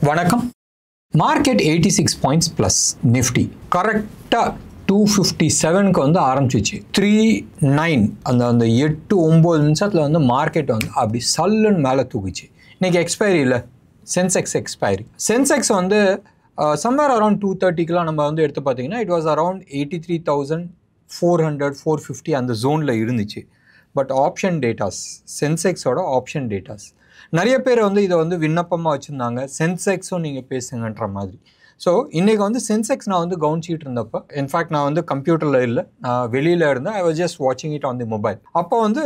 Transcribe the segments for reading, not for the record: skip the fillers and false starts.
வணக்கம். Market 86 points plus Nifty கரெக்டாக 257க்கு வந்து ஆரம்பிச்சிச்சு. 39 அந்த 8-9 நிமிஷத்தில் வந்து மார்க்கெட் வந்து அப்படி சல்லுன்னு மேலே தூக்குச்சு. இன்றைக்கி எக்ஸ்பைரி இல்லை, சென்செக்ஸ் எக்ஸ்பைரி. சென்செக்ஸ் வந்து சம்வேர் அரௌண்ட் 230க்கெலாம் நம்ம வந்து எடுத்து பார்த்தீங்கன்னா இட் வாஸ் அரௌண்ட் 83,400-450 அந்த ஜோனில் இருந்துச்சு. பட் ஆப்ஷன் டேட்டாஸ், சென்செக்ஸோட ஆப்ஷன் டேட்டாஸ் நிறைய பேர் வந்து இதை வந்து விண்ணப்பமாக வச்சுருந்தாங்க. சென்செக்ஸும் நீங்கள் பேசுங்கன்ற மாதிரி. ஸோ இன்றைக்கி வந்து சென்செக்ஸ் நான் வந்து கவனிச்சிட்டு இருந்தப்போ, இன்ஃபேக்ட் நான் வந்து கம்ப்யூட்டரில் இல்லை, நான் வெளியில் இருந்தேன். ஐ வாஸ் ஜஸ்ட் வாட்சிங் இட் ஆன் தி மொபைல். அப்போ வந்து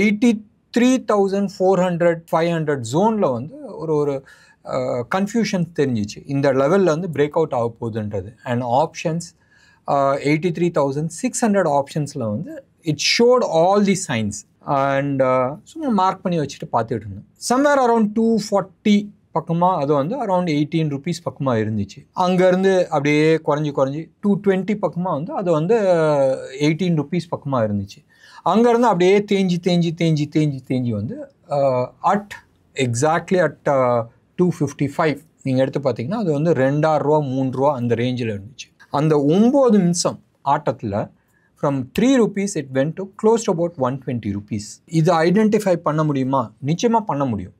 83,400-500 ஜோனில் வந்து ஒரு கன்ஃபியூஷன் தெரிஞ்சிச்சு. இந்த லெவலில் வந்து பிரேக் அவுட் ஆக போகுதுன்றது. அண்ட் ஆப்ஷன்ஸ் 83,600 ஆப்ஷன்ஸில் வந்து it ஷோட் all the science. And சும்மா மார்க் பண்ணி வச்சுட்டு பார்த்துட்டு இருந்தேன். சம்வேர் அரௌண்ட் 240 பக்கமாக அது வந்து அரௌண்ட் 18 rupees பக்கமாக இருந்துச்சு. அங்கேருந்து அப்படியே குறைஞ்சி 220 பக்கமாக வந்து அது வந்து 18 rupees பக்கமாக இருந்துச்சு. அங்கேருந்து அப்படியே தேஞ்சி வந்து எக்ஸாக்ட்லி அட் 255 நீங்கள் எடுத்து பார்த்தீங்கன்னா அது வந்து ₹2 அந்த ரேஞ்சில் இருந்துச்சு. அந்த 9 நிமிஷம் ஆட்டத்தில் from 3 rupees it went to close to about 120 rupees. இது ஐடென்டிஃபை பண்ண முடியுமா? நிச்சயமாக பண்ண முடியும்.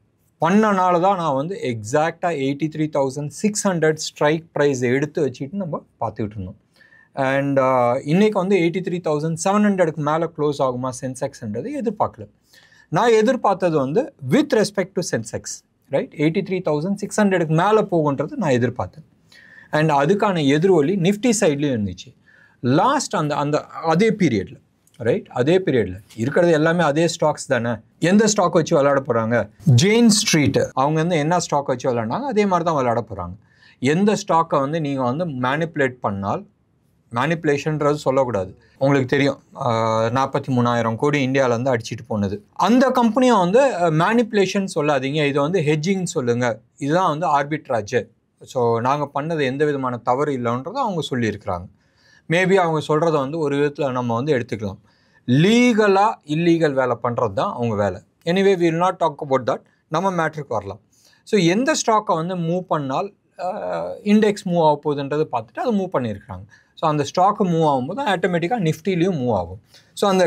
பண்ணனால தான் நான் வந்து எக்ஸாக்டாக 83,600 ஸ்ட்ரைக் ப்ரைஸ் எடுத்து வச்சுட்டு நம்ம பார்த்துக்கிட்டு இருந்தோம். அண்ட் இன்றைக்கி வந்து 83,700க்கு மேலே க்ளோஸ் ஆகுமா சென்செக்ஸ்ன்றது எதிர்பார்க்கல. நான் எதிர்பார்த்தது வந்து with respect to Sensex, right, 83,600க்கு மேலே போகுன்றது நான் எதிர்பார்த்தேன். அண்ட் அதுக்கான எதிர்வொலி நிஃப்டி சைட்லேயும் இருந்துச்சு. லாஸ்ட் அந்த அதே பீரியடில், ரைட், அதே பீரியடில் இருக்கிறது எல்லாமே அதே ஸ்டாக்ஸ் தானே. எந்த ஸ்டாக் வச்சு விளையாட போகிறாங்க? ஜெயின் ஸ்ட்ரீட் அவங்க வந்து என்ன ஸ்டாக் வச்சு விளையாண்டாங்க அதே மாதிரி தான் விளையாட போகிறாங்க. எந்த ஸ்டாக்கை வந்து நீங்கள் வந்து மேனிப்புலேட் பண்ணால், மேனிப்புலேஷன்றது சொல்லக்கூடாது, உங்களுக்கு தெரியும் 43,000 கோடி இந்தியாவிலேருந்து அடிச்சுட்டு போனது. அந்த கம்பெனியை வந்து மேனிப்புலேஷன் சொல்லாதீங்க, இதை வந்து ஹெட்ஜிங் சொல்லுங்கள், இதுதான் வந்து ஆர்பிட்ராஜ். ஸோ நாங்கள் பண்ணது எந்த விதமான தவறு இல்லைன்றதை அவங்க சொல்லியிருக்கிறாங்க. மேபி அவங்க சொல்கிறத வந்து ஒரு விதத்தில் நம்ம வந்து எடுத்துக்கலாம். லீகலாக இல்லீகல் வேலை பண்ணுறது தான் அவங்க வேலை. Anyway we will not talk about that. நம்ம மேட்ருக்கு வரலாம். ஸோ எந்த ஸ்டாக்கை வந்து மூவ் பண்ணால் இண்டெக்ஸ் மூவ் ஆக போகுதுன்றது பார்த்துட்டு அதை மூவ் பண்ணியிருக்கிறாங்க. ஸோ அந்த ஸ்டாக்கு மூவ் ஆகும்போது ஆட்டோமேட்டிக்காக நிஃப்டிலையும் மூவ் ஆகும். ஸோ அந்த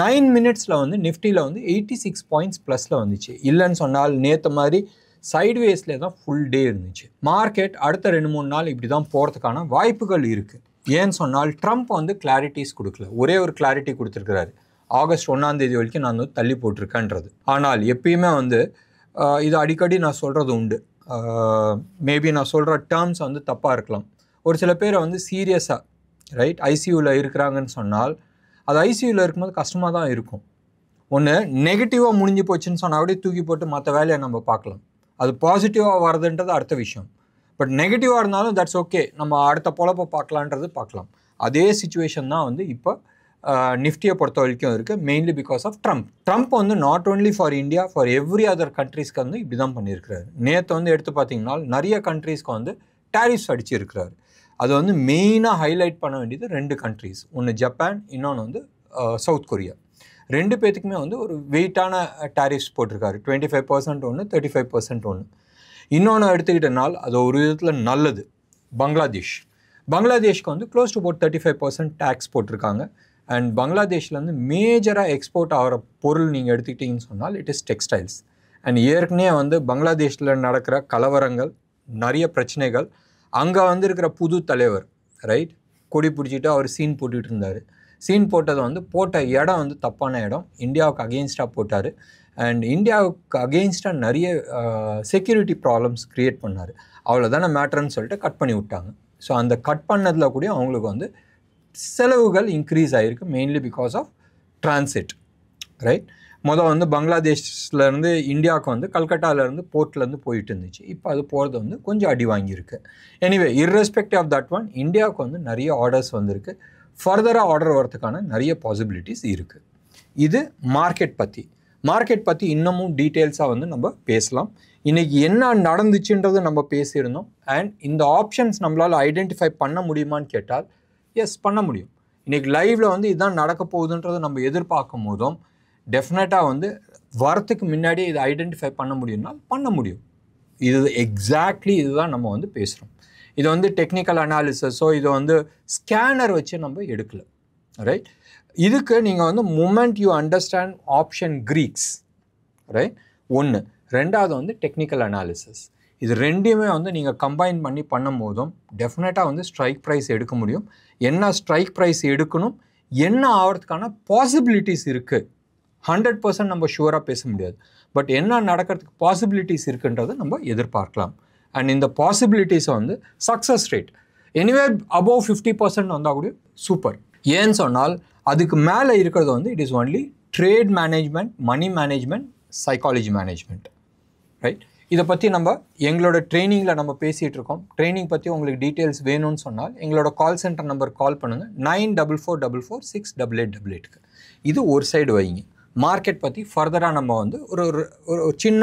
9 மினிட்ஸில் வந்து நிஃப்டியில் வந்து 86 பாயிண்ட்ஸ் ப்ளஸில் வந்துச்சு. இல்லைன்னு சொன்னால் நேற்று மாதிரி சைட்வேஸ்லேயே தான் ஃபுல் டே இருந்துச்சு. மார்க்கெட் அடுத்த 2-3 நாள் இப்படி தான் போகிறதுக்கான வாய்ப்புகள் இருக்குது. ஏன்னு சொன்னால் ட்ரம்ப் வந்து கிளாரிட்டிஸ் கொடுக்கல. ஒரே ஒரு கிளாரிட்டி கொடுத்துருக்கிறாரு, ஆகஸ்ட் 1 வரைக்கும் நான் வந்து தள்ளி போட்டிருக்கேன்றது. ஆனால் எப்பயுமே வந்து இது அடிக்கடி நான் சொல்கிறது உண்டு. மேபி நான் சொல்கிற டேர்ம்ஸ் வந்து தப்பாக இருக்கலாம். ஒரு சில பேரை வந்து சீரியஸாக, ரைட், ஐசியூவில் இருக்கிறாங்கன்னு சொன்னால் அது ஐசியூவில் இருக்கும்போது கஷ்டமாக தான் இருக்கும். ஒன்று நெகட்டிவாக முடிஞ்சு போச்சுன்னு சொன்னால் அப்படியே தூக்கி போட்டு மற்ற வேலையை நம்ம பார்க்கலாம். அது பாசிட்டிவாக வர்றதுன்றது அடுத்த விஷயம். பட் நெகட்டிவாக இருந்தாலும் தட்ஸ் ஓகே, நம்ம அடுத்த பொழப்பை பார்க்கலான்றது பார்க்கலாம். அதே சுச்சுவேஷன் தான் வந்து இப்போ நிஃப்டியை பொறுத்த வரைக்கும் இருக்குது. மெயின்லி பிகாஸ் ஆஃப் ட்ரம்ப் வந்து not only for India, for every other கண்ட்ரீஸ்க்கு வந்து இப்படி தான் பண்ணியிருக்கிறாரு. நேற்று வந்து எடுத்து பார்த்தீங்கன்னா நிறைய கண்ட்ரீஸ்க்கு வந்து டேரிஃப்ஸ் அடிச்சிருக்கிறாரு. அது வந்து மெயினாக ஹைலைட் பண்ண வேண்டியது 2 கண்ட்ரீஸ். ஒன்று ஜப்பான், இன்னொன்று வந்து சவுத் கொரியா. 2 பேத்துக்குமே வந்து ஒரு வெயிட்டான டேரிஃப்ஸ் போட்டிருக்காரு. 25% ஒன்று, 35% ஒன்று. இன்னொன்று எடுத்துக்கிட்டனால் அது ஒரு விதத்தில் நல்லது. பங்களாதேஷ்க்கு வந்து க்ளோஸ் டு அபவுட் 35% டேக்ஸ் போட்டிருக்காங்க. அண்ட் பங்களாதேஷ்லேருந்து மேஜராக எக்ஸ்போர்ட் ஆகிற பொருள் நீங்கள் எடுத்துக்கிட்டிங்கன்னு சொன்னால் இட் இஸ் டெக்ஸ்டைல்ஸ். அண்ட் ஏற்கனவே வந்து பங்களாதேஷில் நடக்கிற கலவரங்கள், நிறைய பிரச்சனைகள், அங்கே வந்து இருக்கிற புது தலைவர், ரைட், கொடி பிடிச்சிட்டு அவர் சீன் போட்டுக்கிட்டு இருந்தார். சீன் போட்டதை வந்து போட்ட இடம் வந்து தப்பான இடம், இந்தியாவுக்கு அகெயின்ஸ்டாக போட்டார். அண்ட் இந்தியாவுக்கு அகெயின்ஸ்டாக நிறைய செக்யூரிட்டி ப்ராப்ளம்ஸ் க்ரியேட் பண்ணார். அவ்வளோதானே மேட்டர்ன்னு சொல்லிட்டு கட் பண்ணி விட்டாங்க. ஸோ அந்த கட் பண்ணதில் கூட அவங்களுக்கு வந்து செலவுகள் இன்க்ரீஸ் ஆகிருக்கு, mainly because of transit, right. வந்து பங்களாதேஷ்லேருந்து இந்தியாவுக்கு வந்து கல்கட்டாவிலேருந்து போர்ட்லேருந்து போயிட்டு இருந்துச்சு. இப்போ அது போகிறது வந்து கொஞ்சம் அடி வாங்கியிருக்கு. Anyway irrespective of that one, இந்தியாவுக்கு வந்து நிறைய ஆர்டர்ஸ் வந்திருக்கு. ஃபர்தராக ஆர்டர் வரதுக்கான நிறைய பாசிபிலிட்டிஸ் இருக்குது. இது மார்க்கெட் பற்றி இன்னமும் டீட்டெயில்ஸாக வந்து நம்ம பேசலாம். இன்றைக்கி என்ன நடந்துச்சுன்றது நம்ம பேசியிருந்தோம். அண்ட் இந்த ஆப்ஷன்ஸ் நம்மளால் ஐடென்டிஃபை பண்ண முடியுமான்னு கேட்டால் எஸ், பண்ண முடியும். இன்றைக்கி லைவில் வந்து இதுதான் நடக்க போகுதுன்றதை நம்ம எதிர்பார்க்கும் போதும் டெஃபினட்டாக வந்து வரத்துக்கு முன்னாடியே இதை ஐடென்டிஃபை பண்ண முடியும்னால் பண்ண முடியும். இது எக்ஸாக்ட்லி இதுதான் நம்ம வந்து பேசுகிறோம். இது வந்து டெக்னிக்கல் அனாலிசிஸோ இது வந்து ஸ்கேனர் வச்சு நம்ம எடுக்கல, ரைட்? இதுக்கு நீங்கள் வந்து moment you understand option Greeks, right? ஒன்று. ரெண்டாவது வந்து டெக்னிக்கல் அனாலிசிஸ். இது ரெண்டையுமே வந்து நீங்கள் கம்பைன் பண்ணி பண்ணும் போதும் டெஃபினட்டாக வந்து ஸ்ட்ரைக் ப்ரைஸ் எடுக்க முடியும். என்ன ஸ்ட்ரைக் ப்ரைஸ் எடுக்கணும், என்ன ஆகிறதுக்கான பாசிபிலிட்டிஸ் இருக்குது, 100% நம்ம ஷுவராக பேச முடியாது. பட் என்ன நடக்கிறதுக்கு பாசிபிலிட்டிஸ் இருக்குன்றதை நம்ம எதிர்பார்க்கலாம். அண்ட் இந்த பாசிபிலிட்டிஸை வந்து சக்ஸஸ் ரேட் எனிவே அபோவ் 50% வந்தால் கூட சூப்பர். ஏன்னு சொன்னால் அதுக்கு மேலே இருக்கிறது வந்து it is only trade management, money management, psychology management, right? இதை பற்றி நம்ம எங்களோட ட்ரைனிங்கில் நம்ம பேசிகிட்டு இருக்கோம். ட்ரைனிங் பற்றி உங்களுக்கு டீட்டெயில்ஸ் வேணும்னு சொன்னால் எங்களோட கால் சென்டர் நம்பர் கால் பண்ணுங்கள், 9444468888க்கு. இது ஒரு சைடு வைங்க. மார்க்கெட் பற்றி ஃபர்தராக நம்ம வந்து ஒரு சின்ன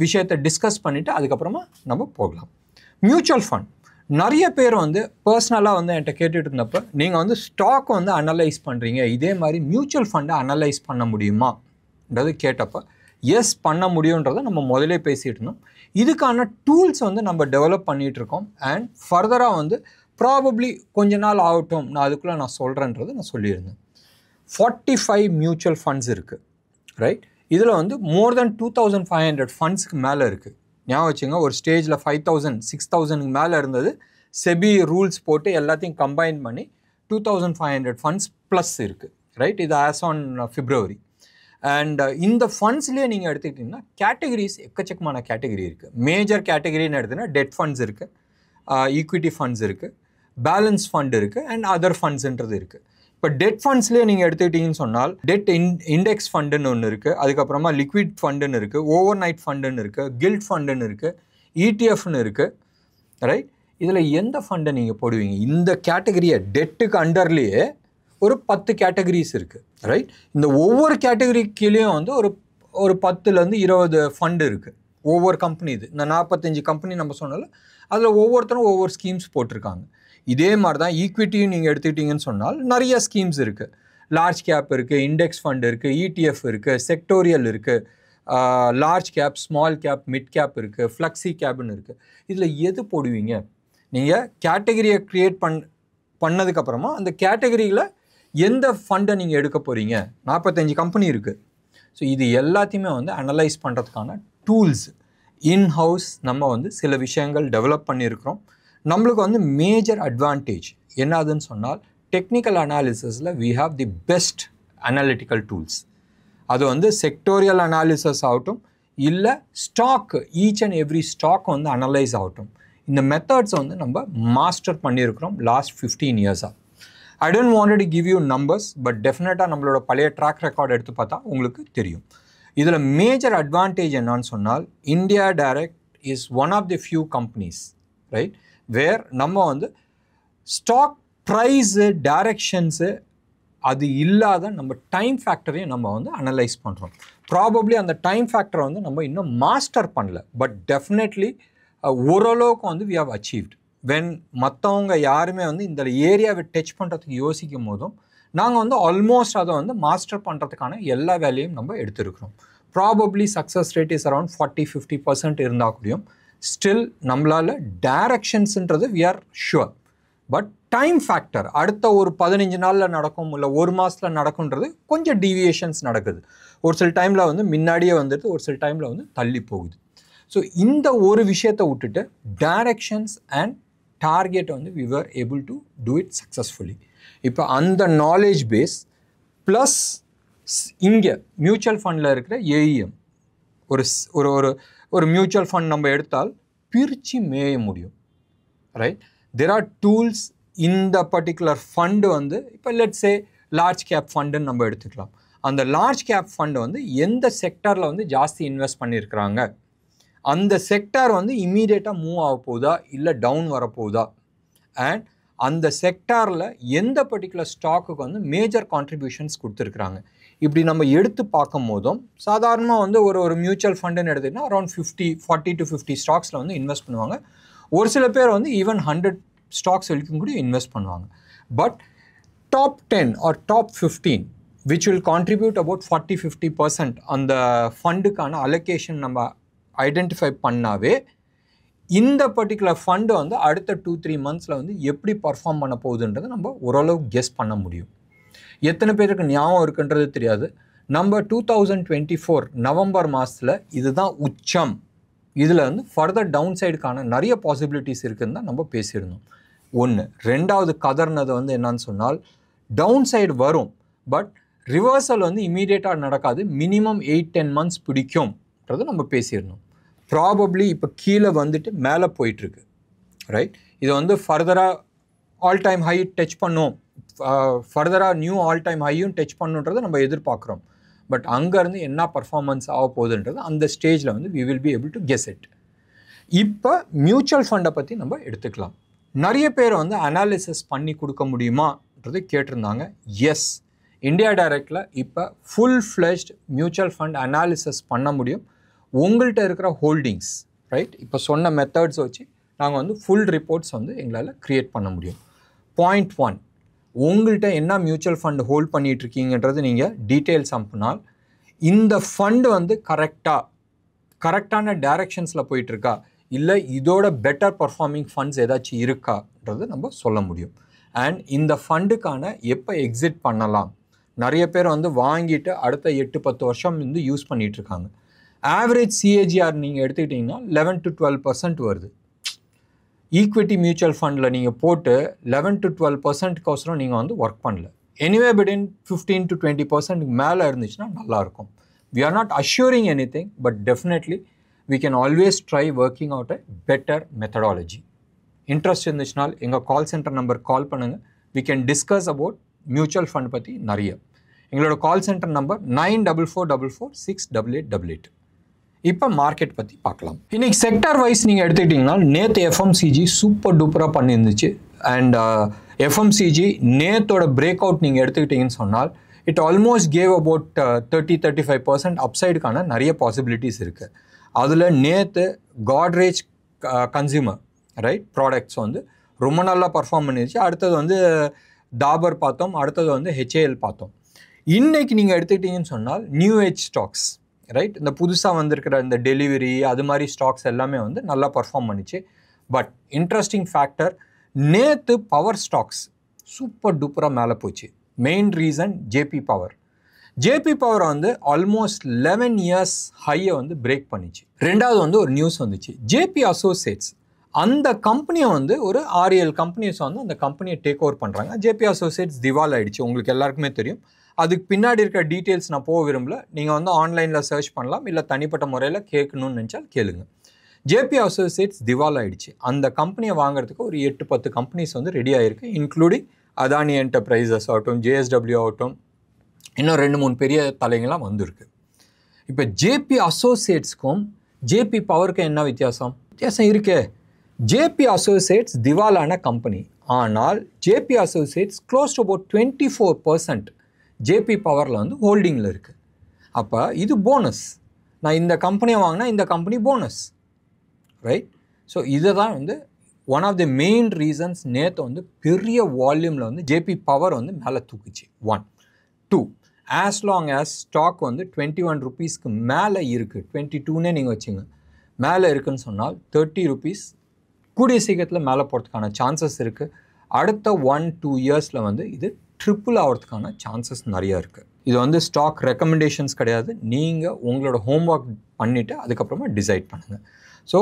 விஷயத்தை டிஸ்கஸ் பண்ணிவிட்டு அதுக்கப்புறமா நம்ம போகலாம். மியூச்சுவல் ஃபண்ட் நிறைய பேர் வந்து பர்சனலாக வந்து என்கிட்ட கேட்டுட்டு இருந்தப்போ, நீங்கள் வந்து ஸ்டாக் வந்து அனலைஸ் பண்ணுறீங்க, இதே மாதிரி மியூச்சுவல் ஃபண்டை அனலைஸ் பண்ண முடியுமான்றது கேட்டப்போ, எஸ் பண்ண முடியுன்றதை நம்ம முதலே பேசிகிட்டு இருந்தோம். இதுக்கான டூல்ஸ் வந்து நம்ம டெவலப் பண்ணிகிட்ருக்கோம். அண்ட் ஃபர்தராக வந்து ப்ராபப்ளி கொஞ்ச நாள் ஆகட்டும், நான் அதுக்குள்ளே நான் சொல்கிறேன்றதை நான் சொல்லியிருந்தேன். 45 மியூச்சுவல் ஃபண்ட்ஸ் இருக்குது, ரைட்? இதில் வந்து மோர் தென் 2500 ஃபண்ட்ஸுக்கு மேலே இருக்குது. ஞாபகம் வச்சுங்க, ஒரு ஸ்டேஜில் 5000 6000க்கு மேலே இருந்தது. செபி ரூல்ஸ் போட்டு எல்லாத்தையும் கம்பைன் பண்ணி 2500 ஃபண்ட்ஸ் ப்ளஸ் இருக்குது, ரைட்? இது ஆஸ் ஆன் February. அண்ட் இந்த ஃபண்ட்ஸ்லேயே நீங்கள் எடுத்துக்கிட்டிங்கன்னா கேட்டகரிஸ் எக்கச்சக்கமான கேட்டகரி இருக்குது. மேஜர் கேட்டகரின்னு எடுத்துன்னா டெட் ஃபண்ட்ஸ் இருக்குது, ஈக்விட்டி ஃபண்ட்ஸ் இருக்குது, பேலன்ஸ் ஃபண்ட் இருக்குது, அண்ட் அதர் ஃபண்ட்ஸுன்றது இருக்குது. இப்போ டெட் ஃபண்ட்ஸ்லேயே நீங்கள் எடுத்துக்கிட்டிங்கன்னு சொன்னால் டெட் இண்டெக்ஸ் ஃபண்டுன்னு ஒன்று இருக்குது, அதுக்கப்புறமா லிக்விட் ஃபண்டுன்னு இருக்குது, ஓவர் நைட் ஃபண்டுன்னு இருக்குது, கில்ட் ஃபண்டுன்னு இருக்குது, இடிஎஃப்னு இருக்குது, ரைட்? இதில் எந்த ஃபண்டை நீங்கள் போடுவீங்க? இந்த கேட்டகரியை டெட்டுக்கு அண்டர்லேயே ஒரு 10 கேட்டகரிஸ் இருக்குது, ரைட்? இந்த ஒவ்வொரு கேட்டகரி கீழேயும் வந்து ஒரு 10லேருந்து 20 ஃபண்டு இருக்குது. ஒவ்வொரு கம்பெனி இது இந்த 45 கம்பெனி நம்ம சொன்னாலும் அதில் ஒவ்வொருத்தரும் ஒவ்வொரு ஸ்கீம்ஸ் போட்டிருக்காங்க. இதே மாதிரி தான் ஈக்விட்டியும் நீங்கள் எடுத்துக்கிட்டிங்கன்னு சொன்னால் நிறைய ஸ்கீம்ஸ் இருக்குது. லார்ஜ் கேப் இருக்குது, இண்டெக்ஸ் ஃபண்ட் இருக்குது, இடிஎஃப் இருக்குது, செக்டோரியல் இருக்குது, large cap, small cap, mid cap இருக்குது, ஃப்ளெக்ஸி கேப்னு இருக்குது. இதில் எது போடுவீங்க? நீங்கள் கேட்டகரியை க்ரியேட் பண்ணதுக்கப்புறமா அந்த கேட்டகரியில் எந்த ஃபண்டை நீங்கள் எடுக்க போகிறீங்க? 45 கம்பெனி இருக்குது. ஸோ இது எல்லாத்தையுமே வந்து அனலைஸ் பண்ணுறதுக்கான டூல்ஸ் இன்ஹவுஸ் நம்ம வந்து சில விஷயங்கள் டெவலப் பண்ணியிருக்கிறோம். நம்மளுக்கு வந்து மேஜர் அட்வான்டேஜ் என்னதுன்னு சொன்னால் டெக்னிக்கல் அனாலிசிஸில் we have the best analytical tools. அது வந்து செக்டோரியல் அனாலிசிஸ் ஆகட்டும், இல்லை stock each and every stock வந்து அனலைஸ் ஆகட்டும், இந்த மெத்தட்ஸ் வந்து நம்ம மாஸ்டர் பண்ணியிருக்கிறோம் லாஸ்ட் 15 இயர்ஸாக. I don't want to give you numbers, but டெஃபினட்டாக நம்மளோட பழைய ட்ராக் ரெக்கார்ட் எடுத்து பார்த்தா உங்களுக்கு தெரியும். இதில் மேஜர் அட்வான்டேஜ் என்னன்னு சொன்னால் India Direct is one of the few companies, right, where நம்ம வந்து ஸ்டாக் ப்ரைஸு டைரக்ஷன்ஸு அது இல்லாத நம்ம டைம் ஃபேக்டரையும் நம்ம வந்து அனலைஸ் பண்ணுறோம். ப்ராபப்ளி அந்த டைம் ஃபேக்டரை வந்து நம்ம இன்னும் மாஸ்டர் பண்ணல, பட் டெஃபினெட்லி ஓரளவுக்கு வந்து வி ஹவ் அச்சீவ்ட். வென் மற்றவங்க யாருமே வந்து இந்த ஏரியாவை டச் பண்ணுறதுக்கு யோசிக்கும் போதும் நாங்கள் வந்து ஆல்மோஸ்ட் அதை வந்து மாஸ்டர் பண்ணுறதுக்கான எல்லா வேலையும் நம்ம எடுத்துருக்கிறோம். Probably success rate is around 40-50% இருந்தால் கூடியும் ஸ்டில் நம்மளால் டைரக்ஷன்ஸுன்றது we are sure. But time factor அடுத்த ஒரு 15 நாளில் நடக்கும், இல்லை ஒரு மாதத்தில் நடக்கும்ன்றது கொஞ்சம் டீவியேஷன்ஸ் நடக்குது. ஒரு சில டைமில் வந்து முன்னாடியே வந்துடுது, ஒரு சில டைமில் வந்து தள்ளி போகுது. ஸோ இந்த ஒரு விஷயத்தை விட்டுட்டு டைரக்ஷன்ஸ் அண்ட் டார்கெட்டை வந்து we were able to do it successfully. இப்போ அந்த நாலேஜ் பேஸ் ப்ளஸ் இங்கே மியூச்சுவல் ஃபண்டில் இருக்கிற ஏஇஎம் ஒரு ஒரு ஒரு மியூச்சுவல் ஃபண்ட் நம்ம எடுத்தால் பிரித்து மேய முடியும், ரைட்? There are tools. இந்த பர்டிகுலர் ஃபண்டு வந்து இப்போ லெட்ஸே லார்ஜ் கேப் ஃபண்டுன்னு நம்ம எடுத்துக்கலாம். அந்த லார்ஜ் கேப் ஃபண்டு வந்து எந்த செக்டாரில் வந்து ஜாஸ்தி இன்வெஸ்ட் பண்ணியிருக்கிறாங்க, அந்த செக்டார் வந்து இம்மீடியட்டாக மூவ் ஆக போகுதா இல்லை டவுன் வரப்போகுதா, அண்ட் அந்த செக்டாரில் எந்த பர்டிகுலர் ஸ்டாக்குக்கு வந்து மேஜர் கான்ட்ரிபியூஷன்ஸ் கொடுத்துருக்குறாங்க. இப்படி நம்ம எடுத்து பார்க்கும் போதும் சாதாரணமாக வந்து ஒரு மியூச்சுவல் ஃபண்டுன்னு எடுத்துக்கிட்டால் அரௌண்ட் 40 to 50 ஸ்டாக்ஸில் வந்து இன்வெஸ்ட் பண்ணுவாங்க. ஒரு சில பேர் வந்து ஈவன் 100 ஸ்டாக்ஸ் வரைக்கும் கூட இன்வெஸ்ட் பண்ணுவாங்க. But top 10 or top 15 which will contribute about 40-50% அந்த ஃபண்டுக்கான அலோகேஷன் நம்ம ஐடென்டிஃபை பண்ணாவே இந்த பர்டிகுலர் ஃபண்டு வந்து அடுத்த 2-3 மந்த்ஸில் வந்து எப்படி பர்ஃபார்ம் பண்ண போகுதுன்றதை நம்ம ஓரளவு கெஸ் பண்ண முடியும். எத்தனை பேருக்கு ஞாபகம் இருக்குன்றது தெரியாது. நம்ம 2024 நவம்பர் மாதத்தில் இதுதான் உச்சம், இதில் வந்து ஃபர்தர் டவுன் சைடுக்கான நிறைய பாசிபிலிட்டிஸ் இருக்குதுன்னு தான் நம்ம பேசியிருந்தோம். ஒன்று. ரெண்டாவது கதர்னது வந்து என்னன்னு சொன்னால், டவுன் சைடு வரும், பட் ரிவர்சல் வந்து இமீடியட்டாக நடக்காது, மினிமம் 8-10 மந்த்ஸ் பிடிக்கும்ன்றது நம்ம பேசியிருந்தோம். ப்ராபப்ளி இப்போ கீழே வந்துட்டு மேலே போயிட்டுருக்கு, ரைட்? இது வந்து ஃபர்தராக ஆல் டைம் ஹை டச் பண்ணும், ஃபர்தராக நியூ ஆல் டைம் ஹையும் டச் பண்ணுன்றதை நம்ம எதிர்பார்க்குறோம். பட் அங்கேருந்து என்ன பர்ஃபார்மன்ஸ் ஆக போகுதுன்றது அந்த ஸ்டேஜில் வந்து we will be able to guess it. இப்போ மியூச்சுவல் ஃபண்டை பற்றி நம்ம எடுத்துக்கலாம். நிறைய பேர் வந்து அனாலிசிஸ் பண்ணி கொடுக்க முடியுமான்றது கேட்டிருந்தாங்க. எஸ், இந்தியா டைரக்டில் இப்போ full fleshed mutual fund analysis பண்ண முடியும். உங்கள்கிட்ட இருக்கிற ஹோல்டிங்ஸ், ரைட், இப்போ சொன்ன மெத்தட்ஸ் வச்சு நாங்கள் வந்து ஃபுல் ரிப்போர்ட்ஸ் வந்து எங்களால் க்ரியேட் பண்ண முடியும். பாயிண்ட் 1, உங்கள்கிட்ட என்ன மியூச்சுவல் ஃபண்ட் ஹோல்ட் பண்ணிகிட்ருக்கீங்கன்றது நீங்கள் டீட்டெயில்ஸ் அனுப்புனால், இந்த ஃபண்டு வந்து கரெக்டான டைரக்ஷன்ஸில் போயிட்டுருக்கா, இல்லை இதோட பெட்டர் பர்ஃபார்மிங் ஃபண்ட்ஸ் ஏதாச்சும் இருக்கான்றது நம்ம சொல்ல முடியும். அண்ட் இந்த ஃபண்டுக்கான எப்போ எக்ஸிட் பண்ணலாம், நிறைய பேர் வந்து வாங்கிட்டு அடுத்த 8-10 வருஷம் வந்து யூஸ் பண்ணிகிட்ருக்காங்க. ஆவரேஜ் சிஏஜிஆர் நீங்கள் எடுத்துக்கிட்டிங்கன்னா 11-12% வருது. ஈக்விட்டி மியூச்சுவல் ஃபண்டில் நீங்கள் போட்டு 11-12%க்கோசரம் நீங்கள் வந்து ஒர்க் பண்ணல. எனிவே பிட்வீன் 15-20% மேலே இருந்துச்சுன்னா நல்லாயிருக்கும். We are not assuring anything, but definitely we can always try working out a better methodology. Interest இருந்துச்சுனால் எங்கள் கால் சென்டர் நம்பர் கால் பண்ணுங்கள். we can discuss about mutual fund பற்றி நிறைய. எங்களோட கால் சென்டர் நம்பர் 9444468888. இப்போ market பற்றி பார்க்கலாம். இன்றைக்கி செக்டார் வைஸ் நீங்கள் எடுத்துக்கிட்டிங்கன்னா, நேற்று எஃப்எம்சிஜி சூப்பர் டூப்பராக பண்ணியிருந்துச்சு. அண்ட் எஃப்எம்சிஜி நேத்தோட பிரேக் அவுட் நீங்கள் எடுத்துக்கிட்டிங்கன்னு சொன்னால், இட் ஆல்மோஸ்ட் கேவ் அபவுட் 30-35% அப்சைடுக்கான நிறைய பாசிபிலிட்டிஸ் இருக்குது. அதில் நேற்று காட்ரேஜ் கன்சியூமர் ரைட் ப்ராடக்ட்ஸ் வந்து ரொம்ப நல்லா பர்ஃபார்ம் பண்ணிருச்சு. அடுத்தது வந்து டாபர் பார்த்தோம், அடுத்தது வந்து ஹெச்ஏஎல் பார்த்தோம். இன்றைக்கி நீங்கள் எடுத்துக்கிட்டிங்கன்னு சொன்னால் நியூ ஏஜ் ஸ்டாக்ஸ், ரைட், இந்த புதுசாக வந்திருக்கிற இந்த டெலிவரி அது மாதிரி ஸ்டாக்ஸ் எல்லாமே வந்து நல்லா பர்ஃபார்ம் பண்ணிச்சு. பட் இன்ட்ரெஸ்டிங் ஃபேக்டர், நேற்று பவர் ஸ்டாக்ஸ் சூப்பர் டூப்பராக மேலே போச்சு. Main reason JP power. JP power வந்து ஆல்மோஸ்ட் 11 இயர்ஸ் ஹையை வந்து பிரேக் பண்ணிச்சு. ரெண்டாவது வந்து ஒரு நியூஸ் வந்துச்சு, ஜேபி அசோசியேட்ஸ் அந்த கம்பெனியை வந்து ஒரு 6-7 கம்பெனிஸ் வந்து அந்த கம்பெனியை டேக் ஓவர் பண்ணுறாங்க. ஜேபி அசோசியேட்ஸ் திவால் ஆகிடுச்சு, உங்களுக்கு எல்லாருக்குமே தெரியும். அதுக்கு பின்னாடி இருக்கிற டீட்டெயில்ஸ் நான் போக விரும்பல, நீங்கள் வந்து ஆன்லைனில் சர்ச் பண்ணலாம், இல்லை தனிப்பட்ட முறையில் கேட்கணும்னு நினச்சால் கேளுங்க. ஜேபி அசோசியேட்ஸ் திவால் ஆகிடுச்சு. அந்த கம்பெனியை வாங்குறதுக்கு ஒரு 8-10 கம்பெனிஸ் வந்து ரெடி ஆகிருக்கு, இன்க்ளூடிங் அதானி என்டர்பிரைசஸ் ஆகட்டும், ஜேஎஸ்டபிள்யூ ஆகட்டும், இன்னும் 2-3 பெரிய தலைங்களாம் வந்திருக்கு. இப்போ ஜேபி அசோசியேட்ஸ்க்கும் ஜேபி பவருக்கும் என்ன வித்தியாசம் இருக்கே? ஜேபி அசோசியேட்ஸ் திவாலான கம்பெனி, ஆனால் JP associates close to about 24% JP பவரில் வந்து ஹோல்டிங்கில் இருக்குது. அப்போ இது போனஸ். நான் இந்த கம்பெனியை வாங்கினா இந்த கம்பெனி போனஸ், ரைட்? ஸோ இதை தான் வந்து one of the main reasons நேற்று வந்து பெரிய வால்யூமில் வந்து ஜேபி பவர் வந்து மேலே தூக்குச்சு. 1, 2, ஆஸ் லாங் ஆஸ் ஸ்டாக் வந்து 21 ரூபீஸ்க்கு மேலே இருக்குது, 22னே நீங்கள் வச்சுங்க, மேலே இருக்குதுன்னு சொன்னால் 30 ரூபீஸ் கூடிய சீக்கிரத்தில் மேலே போகிறதுக்கான சான்சஸ் இருக்குது. அடுத்த 1-2 இயர்ஸில் வந்து இது ட்ரிப்புள் ஆகிறதுக்கான சான்சஸ் நிறையா இருக்குது. இது வந்து ஸ்டாக் ரெக்கமெண்டேஷன்ஸ் கிடையாது, நீங்கள் உங்களோட ஹோம்ஒர்க் பண்ணிவிட்டு அதுக்கப்புறமா டிசைட் பண்ணுங்கள். ஸோ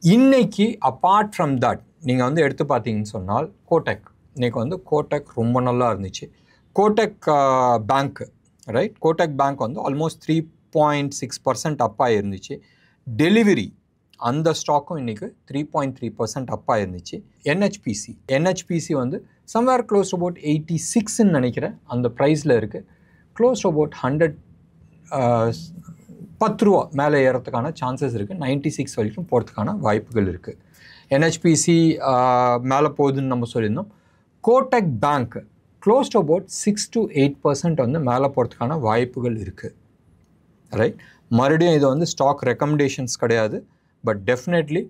இன்றைக்கி அப்பார்ட் ஃப்ரம் தட் நீங்கள் வந்து எடுத்து பார்த்தீங்கன்னு சொன்னால் கோடெக், இன்றைக்கி வந்து கோடெக் ரொம்ப நல்லா இருந்துச்சு. Kotak bank, right, Kotak bank வந்து ஆல்மோஸ்ட் 3.6% அப்பாக இருந்துச்சு. டெலிவரி அந்த ஸ்டாக்கும் இன்றைக்கி 3.3% அப்பாக இருந்துச்சு. என்ஹெச்பிசி வந்து சம்வேர் க்ளோஸ் அபவுட் 86ன்னு நினைக்கிறேன் அந்த ப்ரைஸில் இருக்குது. க்ளோஸ் அபவுட் 10 ரூபா மேலே ஏறத்துக்கான சான்சஸ் இருக்குது. 96 வரைக்கும் போகிறதுக்கான வாய்ப்புகள் இருக்குது. என்ஹெச்பிசி மேலே போகுதுன்னு நம்ம சொல்லியிருந்தோம். Kotak bank close to about 6-8% வந்து மேலே போகிறதுக்கான வாய்ப்புகள் இருக்குது, ரைட்? மறுபடியும் இது வந்து ஸ்டாக் ரெக்கமெண்டேஷன்ஸ் கிடையாது, பட் டெஃபினெட்லி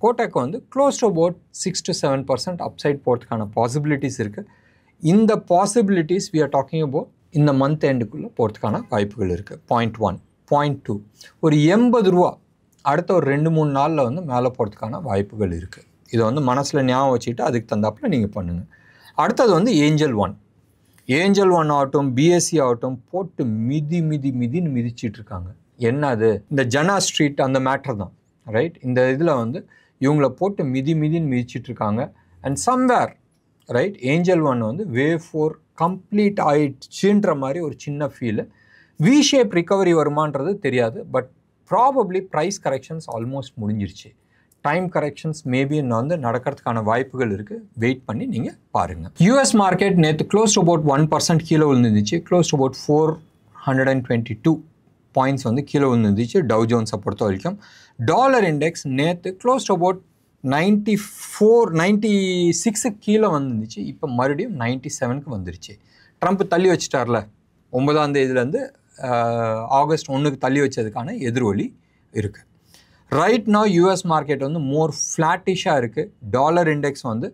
கோடெக் வந்து க்ளோஸ் டு அபவுட் 6-7% அப்சைட் போகிறதுக்கான பாசிபிலிட்டிஸ் இருக்குது. இந்த possibilities we are talking about இந்த மந்த் எண்டுக்குள்ளே போகிறதுக்கான வாய்ப்புகள் இருக்குது. பாயிண்ட் 1. பாயிண்ட் 2, ஒரு 80 ரூபா அடுத்த ஒரு 2-3 நாளில் வந்து மேலே போகிறதுக்கான வாய்ப்புகள் இருக்குது. இதை வந்து மனசில் ஞாபகம் வச்சுக்கிட்டு அதுக்கு தந்தாப்பில் நீங்கள் பண்ணுங்கள். அடுத்தது வந்து ஏஞ்சல் ஒன் ஆகட்டும், பிஎஸ்சி ஆகட்டும் போட்டு மிதின்னு மிதிச்சிட்டு இருக்காங்க. என்ன அது? இந்த ஜனா ஸ்ட்ரீட் அந்த மேட்டர் தான், ரைட்? இந்த இதில் வந்து இவங்கள போட்டு மிதின்னு மிதிச்சிட்டு இருக்காங்க. And somewhere right Angel One வந்து வேவ் 4 கம்ப்ளீட் ஆயிடுச்சுன்ற மாதிரி ஒரு சின்ன ஃபீலு. வி ஷேப் ரிகவரி வருமானது தெரியாது. But probably price corrections almost முடிஞ்சிருச்சு. டைம் கரெக்ஷன்ஸ் மேபி வந்து நடக்கிறதுக்கான வாய்ப்புகள் இருக்குது. வெயிட் பண்ணி நீங்கள் பாருங்கள். யூஎஸ் மார்க்கெட் நேற்று க்ளோஸ் டு அபவுட் 1% கீழே விழுந்துருந்துச்சு. க்ளோஸ் டு அபவுட் 422 பாயிண்ட்ஸ் வந்து கீழே விழுந்துருந்துச்சு டவ் ஜோன்ஸை பொறுத்த வரைக்கும். டாலர் இண்டெக்ஸ் நேற்று க்ளோஸ் டு அபவுட் 96 கீழே வந்துருந்துச்சு. இப்போ மறுபடியும் 97க்கு வந்துருச்சு. ட்ரம்ப் தள்ளி வச்சுட்டார்ல 9ஆம் தேதியிலேருந்து ஆகஸ்ட் 1க்கு தள்ளி வச்சதுக்கான எதிரொலி இருக்குது. ரைட் நவ் யூஎஸ் மார்க்கெட் வந்து மோர் ஃப்ளாட்டிஷாக இருக்குது. டாலர் இண்டெக்ஸ் வந்து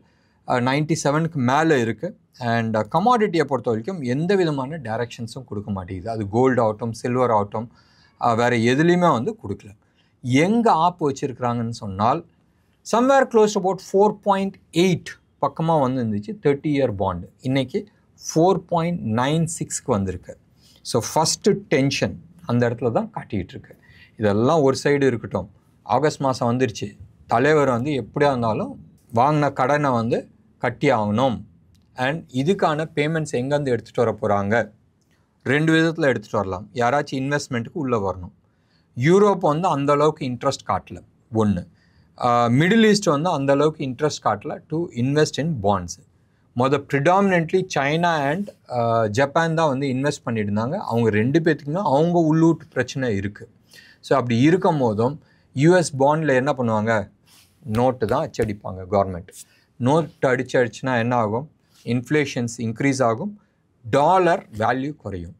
97க்கு மேலே இருக்குது. அண்ட் கமாடிட்டியை பொறுத்த வரைக்கும் எந்த விதமான டைரக்ஷன்ஸும் கொடுக்க மாட்டேங்குது. அது கோல்டு ஆகட்டும், சில்வர் ஆகட்டும், வேறு எதுலேயுமே வந்து கொடுக்கல. எங்கே ஆப் வச்சுருக்குறாங்கன்னு சொன்னால் சம்வேர் க்ளோஸ் அபவுட் 4.8 பக்கமாக வந்து இருந்துச்சு 30-year பாண்டு. இன்றைக்கி 4.96க்கு வந்திருக்கு. ஸோ ஃபஸ்ட்டு டென்ஷன் அந்த இடத்துல தான் காட்டிகிட்டு இருக்கு. இதெல்லாம் ஒரு சைடு இருக்கட்டும். ஆகஸ்ட் மாதம் வந்துருச்சு. தலைவர் வந்து எப்படியா இருந்தாலும் வாங்கின கடனை வந்து கட்டி ஆகணும். அண்ட் இதுக்கான பேமெண்ட்ஸ் எங்கேருந்து எடுத்துகிட்டு வர போகிறாங்க? 2 விதத்தில் எடுத்துகிட்டு வரலாம். யாராச்சும் இன்வெஸ்ட்மெண்ட்டுக்கு உள்ளே வரணும். யூரோப் வந்து அந்தளவுக்கு இன்ட்ரெஸ்ட் காட்டல. ஒன்று. மிடில் ஈஸ்ட் வந்து அந்தளவுக்கு இன்ட்ரெஸ்ட் காட்டல to invest in bonds. Predominantly China and Japan தான் வந்து இன்வெஸ்ட் பண்ணிட்டு இருந்தாங்க. அவங்க 2 பேர்த்துக்குமே அவங்க உள்ளூட்டு பிரச்சனை இருக்குது. ஸோ அப்படி இருக்கும் போதும் யூஎஸ் பாண்டில் என்ன பண்ணுவாங்க? நோட்டு தான் அச்சடிப்பாங்க. கவர்மெண்ட் நோட்டு அடிச்சுன்னா என்ன ஆகும்? இன்ஃப்ளேஷன்ஸ் இன்க்ரீஸ் ஆகும், டாலர் வேல்யூ குறையும்.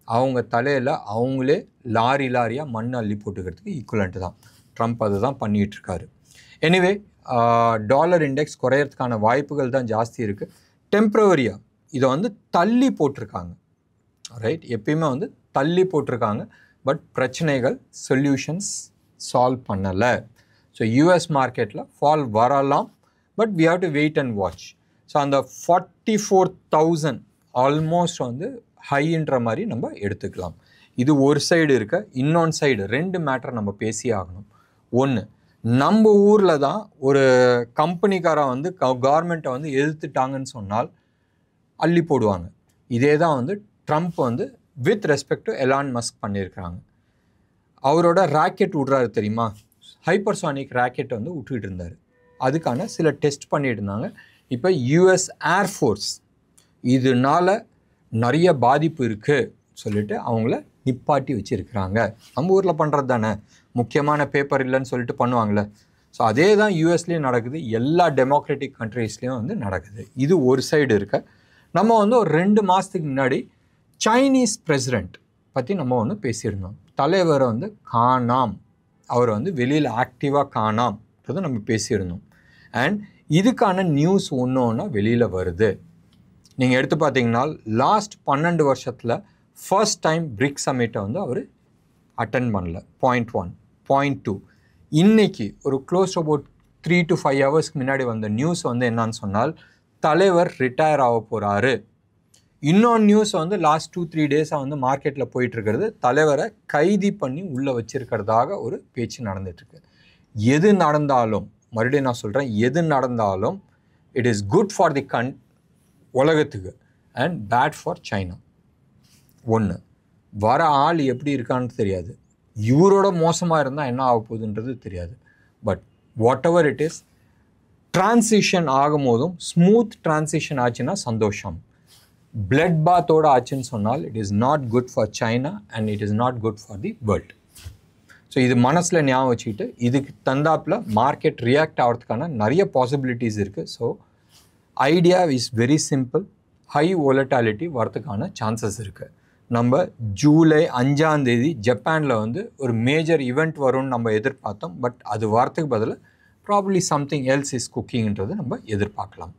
அவங்க தலையில் அவங்களே லாரியாக மண் அள்ளி போட்டுக்கிறதுக்கு ஈக்குவலண்ட்டு தான். ட்ரம்ப் அதை தான் பண்ணிகிட்ருக்காரு. எனிவே டாலர் இண்டெக்ஸ் குறையிறதுக்கான வாய்ப்புகள் தான் ஜாஸ்தி இருக்குது. டெம்ப்ரவரியாக இதை வந்து தள்ளி போட்டிருக்காங்க, ரைட்? எப்பயுமே வந்து தள்ளி போட்டிருக்காங்க. பட் பிரச்சனைகள் சொல்யூஷன்ஸ் சால்வ் பண்ணலை. ஸோ யூஎஸ் மார்க்கெட்டில் ஃபால் வரலாம். But we have to wait and watch. So அந்த 44,000 ஆல்மோஸ்ட் வந்து ஹைன்ற மாதிரி நம்ம எடுத்துக்கலாம். இது ஒரு சைடு இருக்க. இன்னொன்று சைடு 2 மேட்டர் நம்ம பேசி ஆகணும். ஒன்று, நம்ம ஊரில் தான் ஒரு கம்பெனிக்காரன் வந்து கவர்மெண்ட்டை வந்து எதிர்த்துட்டாங்கன்னு சொன்னால் அள்ளி போடுவாங்க. இதே தான் வந்து ட்ரம்ப் வந்து with respect to Elon Musk பண்ணியிருக்கிறாங்க. அவரோட ராக்கெட் விட்றாரு தெரியுமா? ஹைப்பர்சானிக் ராக்கெட் வந்து விட்டுக்கிட்டு இருந்தார். அதுக்கான சில டெஸ்ட் பண்ணிட்டு இருந்தாங்க. இப்போ யூஎஸ் ஏர்ஃபோர்ஸ் இதனால் நிறைய பாதிப்பு இருக்குது சொல்லிட்டு அவங்கள நிப்பாட்டி வச்சுருக்கிறாங்க. நம்ம ஊரில் பண்ணுறது தானே, முக்கியமான பேப்பர் இல்லைன்னு சொல்லிட்டு பண்ணுவாங்களே. ஸோ அதே தான் யூஎஸ்லேயும் நடக்குது, எல்லா டெமோக்ராட்டிக் கண்ட்ரீஸ்லேயும் வந்து நடக்குது. இது ஒரு சைடு இருக்க. நம்ம வந்து ஒரு 2 மாதத்துக்கு முன்னாடி சைனீஸ் பிரசிடெண்ட் பற்றி நம்ம ஒன்று பேசியிருந்தோம். தலைவரை வந்து காணாம், அவரை வந்து வெளியில் ஆக்டிவாக காணாம்ன்றது நம்ம பேசியிருந்தோம். அண்ட் இதுக்கான நியூஸ் ஒன்று வெளியில் வருது. நீங்கள் எடுத்து பார்த்தீங்கன்னா லாஸ்ட் 12 வருஷத்தில் ஃபர்ஸ்ட் டைம் பிரிக் சமிட்டை வந்து அவர் அட்டென்ட் பண்ணல. பாயிண்ட் 1. பாயிண்ட் 2, இன்றைக்கி ஒரு க்ளோஸ் அபவுட் 3 to 5 ஹவர்ஸ்க்கு முன்னாடி வந்த நியூஸ் வந்து என்னன்னு சொன்னால் தலைவர் ரிட்டையர் ஆக போகிறாரு. இன்னொன்று நியூஸ் வந்து லாஸ்ட் 2-3 டேஸாக வந்து மார்க்கெட்டில் போயிட்டுருக்கிறது, தலைவரை கைதி பண்ணி உள்ளே வச்சிருக்கிறதாக ஒரு பேச்சு நடந்துகிட்ருக்கு. எது நடந்தாலும், மறுபடியும் நான் சொல்கிறேன், எது நடந்தாலும் it is good for the உலகத்துக்கு அண்ட் பேட் ஃபார் சைனா. ஒன்று, வர ஆள் எப்படி இருக்கான்னு தெரியாது. இவரோட மோசமாக இருந்தால் என்ன ஆக போகுதுன்றது தெரியாது. But what ever it is, transition ஆகும் போதும் ஸ்மூத் டிரான்சிஷன் ஆச்சுன்னா சந்தோஷம். பிளட் பாத்தோடு ஆச்சுன்னு சொன்னால் it is not good for China and it is not good for the world. So இது மனசில் ஞாபகம் வச்சுக்கிட்டு இதுக்கு தந்தாப்பில் மார்க்கெட் ரியாக்ட் ஆகிறதுக்கான நிறைய பாசிபிலிட்டிஸ் இருக்குது. So idea is very simple. High volatility வரதுக்கான சான்சஸ் இருக்குது. நம்ம ஜூலை 5ஆம் தேதி ஜப்பானில் வந்து ஒரு மேஜர் ஈவெண்ட் வரும்னு நம்ம எதிர்பார்த்தோம். பட் அது வரத்துக்கு பதில் ப்ராபப்ளி சம்திங் எல்ஸ் இஸ் குக்கிங்ன்றது நம்ம எதிர்பார்க்கலாம்.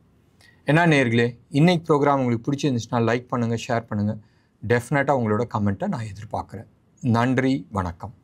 என்ன நேயர்களே, இன்றைக்கி ப்ரோக்ராம் உங்களுக்கு பிடிச்சிருந்துச்சுன்னா லைக் பண்ணுங்கள், ஷேர் பண்ணுங்கள். டெஃபினட்டாக உங்களோட கமெண்ட்டை நான் எதிர்பார்க்குறேன். நன்றி, வணக்கம்.